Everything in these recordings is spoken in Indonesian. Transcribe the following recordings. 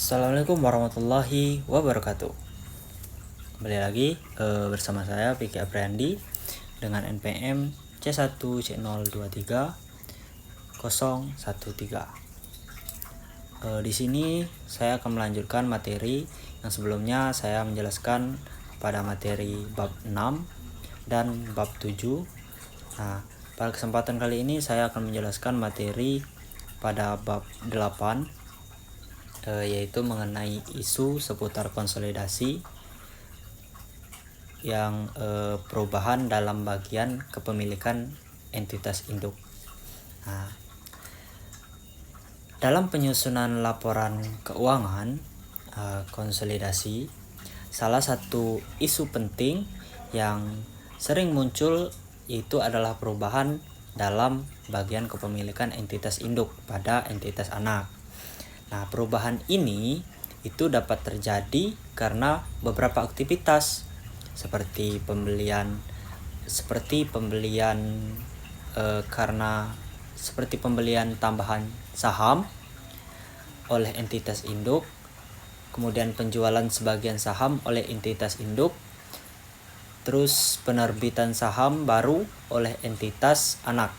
Assalamualaikum warahmatullahi wabarakatuh. Kembali lagi bersama saya Vicky Apriandi dengan NPM C1C023 di sini saya akan melanjutkan materi yang sebelumnya saya menjelaskan pada materi bab 6 dan bab 7. Nah, pada kesempatan kali ini saya akan menjelaskan materi pada bab 8, yaitu mengenai isu seputar konsolidasi yang perubahan dalam bagian kepemilikan entitas induk. Nah, dalam penyusunan laporan keuangan konsolidasi, salah satu isu penting yang sering muncul itu adalah perubahan dalam bagian kepemilikan entitas induk pada entitas anak. Nah, perubahan ini itu dapat terjadi karena beberapa aktivitas seperti pembelian tambahan saham oleh entitas induk, kemudian penjualan sebagian saham oleh entitas induk, terus penerbitan saham baru oleh entitas anak,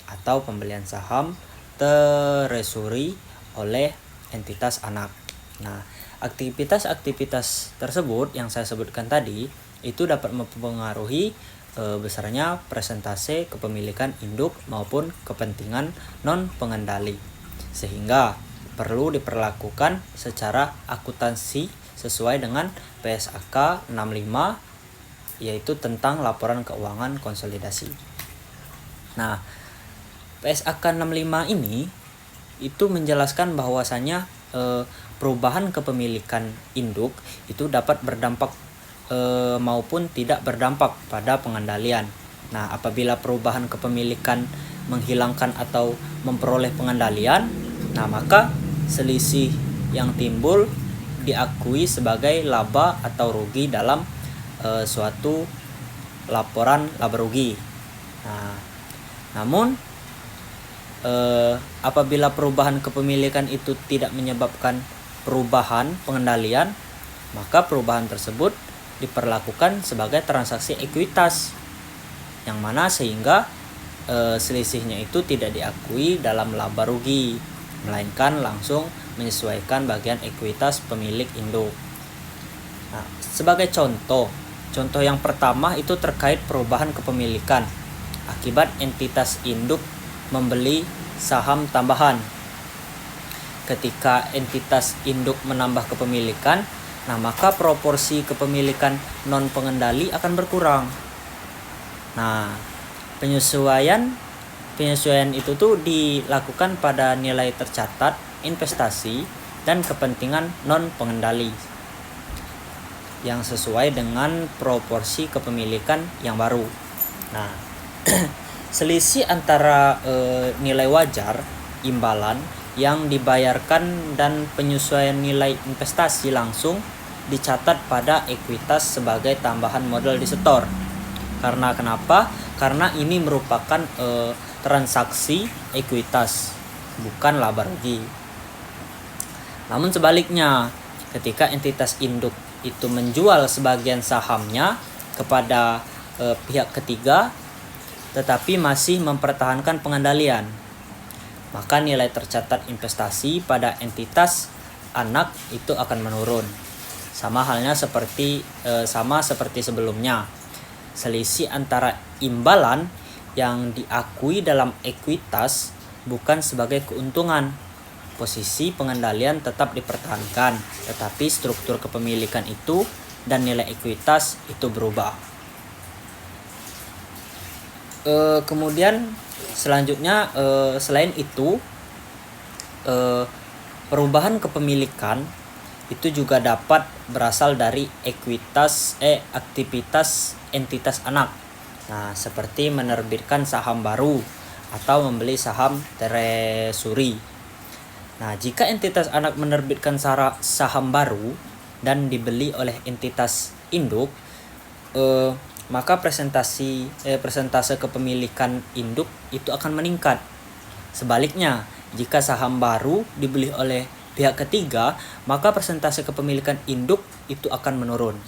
atau pembelian saham treasury oleh entitas anak. Nah, aktivitas-aktivitas tersebut yang saya sebutkan tadi itu dapat mempengaruhi besarnya presentase kepemilikan induk maupun kepentingan non pengendali, sehingga perlu diperlakukan secara akuntansi sesuai dengan PSAK 65, yaitu tentang laporan keuangan konsolidasi. Nah, PSAK 65 ini itu menjelaskan bahwasanya perubahan kepemilikan induk itu dapat berdampak maupun tidak berdampak pada pengendalian. Nah, apabila perubahan kepemilikan menghilangkan atau memperoleh pengendalian, nah maka selisih yang timbul diakui sebagai laba atau rugi dalam suatu laporan laba rugi. Nah, namun apabila perubahan kepemilikan itu tidak menyebabkan perubahan pengendalian, maka perubahan tersebut diperlakukan sebagai transaksi ekuitas, yang mana sehingga selisihnya itu tidak diakui dalam laba rugi, melainkan langsung menyesuaikan bagian ekuitas pemilik induk. Nah, sebagai contoh yang pertama itu terkait perubahan kepemilikan akibat entitas induk membeli saham tambahan. Ketika entitas induk menambah kepemilikan, nah maka proporsi kepemilikan non pengendali akan berkurang. Nah, penyesuaian itu tuh dilakukan pada nilai tercatat investasi dan kepentingan non pengendali yang sesuai dengan proporsi kepemilikan yang baru. Nah, selisih antara nilai wajar imbalan yang dibayarkan dan penyesuaian nilai investasi langsung dicatat pada ekuitas sebagai tambahan modal disetor. Karena kenapa? Karena ini merupakan transaksi ekuitas, bukan laba rugi. Namun sebaliknya, ketika entitas induk itu menjual sebagian sahamnya kepada pihak ketiga tetapi masih mempertahankan pengendalian, maka nilai tercatat investasi pada entitas anak itu akan menurun. Sama seperti sebelumnya. Selisih antara imbalan yang diakui dalam ekuitas bukan sebagai keuntungan. Posisi pengendalian tetap dipertahankan, tetapi struktur kepemilikan itu dan nilai ekuitas itu berubah. Kemudian selanjutnya selain itu perubahan kepemilikan itu juga dapat berasal dari aktivitas entitas anak. Nah, seperti menerbitkan saham baru atau membeli saham treasury. Nah, jika entitas anak menerbitkan saham baru dan dibeli oleh entitas induk, maka persentase kepemilikan induk itu akan meningkat. Sebaliknya, jika saham baru dibeli oleh pihak ketiga, maka persentase kepemilikan induk itu akan menurun.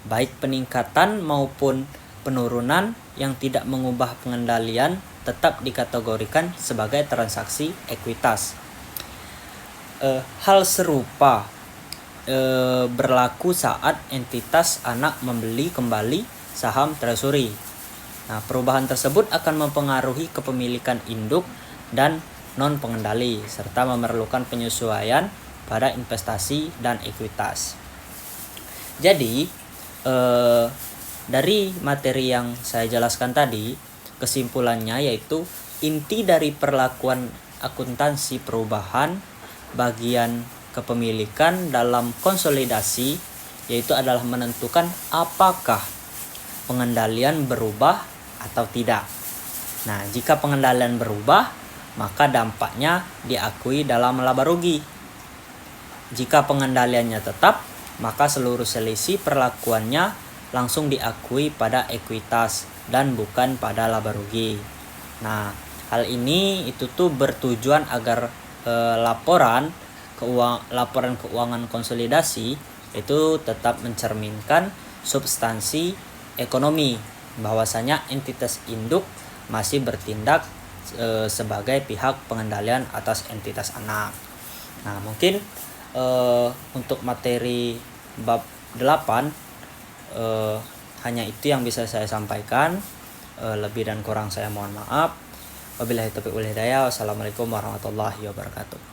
Baik peningkatan maupun penurunan yang tidak mengubah pengendalian tetap dikategorikan sebagai transaksi ekuitas. Hal serupa berlaku saat entitas anak membeli kembali saham treasury. Nah, perubahan tersebut akan mempengaruhi kepemilikan induk dan non pengendali serta memerlukan penyesuaian pada investasi dan ekuitas. Jadi dari materi yang saya jelaskan tadi, kesimpulannya yaitu inti dari perlakuan akuntansi perubahan bagian kepemilikan dalam konsolidasi yaitu adalah menentukan apakah pengendalian berubah atau tidak. Nah, jika pengendalian berubah, maka dampaknya diakui dalam laba rugi. Jika pengendaliannya tetap, maka seluruh selisih perlakuannya langsung diakui pada ekuitas dan bukan pada laba rugi. Nah, hal ini itu tuh bertujuan agar laporan keuangan konsolidasi itu tetap mencerminkan substansi ekonomi, bahwasanya entitas induk masih bertindak sebagai pihak pengendalian atas entitas anak. Nah, mungkin untuk materi bab 8 hanya itu yang bisa saya sampaikan. Lebih dan kurang saya mohon maaf. Wabillahi taufiq wal hidayah. Wassalamualaikum warahmatullahi wabarakatuh.